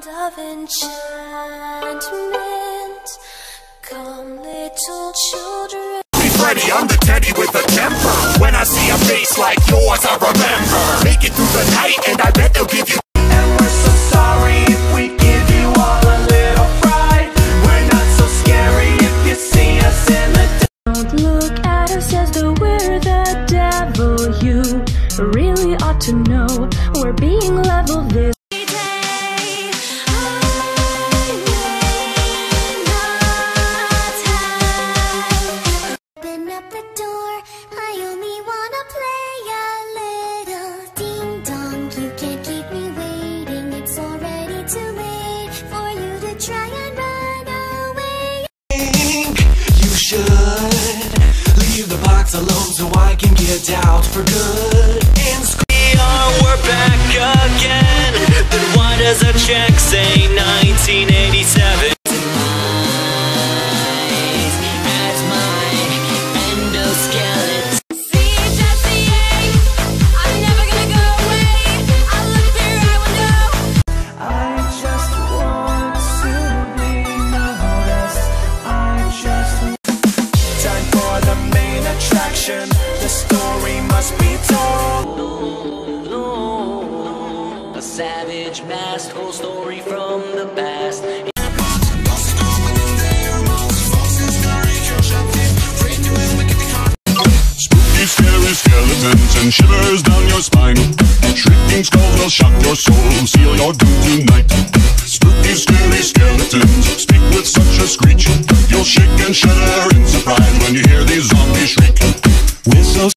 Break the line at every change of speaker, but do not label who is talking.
land of enchantment. Come, little children.
Freddy, I'm the teddy with a temper. When I see a face like yours, I remember. Make it through the night, and I bet they'll give you.
And we're so sorry if we give you all a little fright. We're not so scary if you see us in the
Don't look at us as though we're the devil. You really ought to know we're being leveled this day. Open up the door, I only wanna play a little ding dong. You can't keep me waiting, it's already too late for you to try and run away.
You should leave the box alone so I can get out for good. And
we're back again. Then why does a check say 1987? At my endoskeleton.
See, Jesse, I'm never gonna go away. I look through your window.
I just want to be noticed. Time for the main attraction. The story must be told.
A savage masked whole story from the past.
Spooky, scary skeletons and shivers down your spine. Shrieking skulls will shock your soul, seal your doom tonight. Spooky, scary skeletons speak with such a screech. You'll shake and shudder in surprise when you hear these zombies shriek. We're so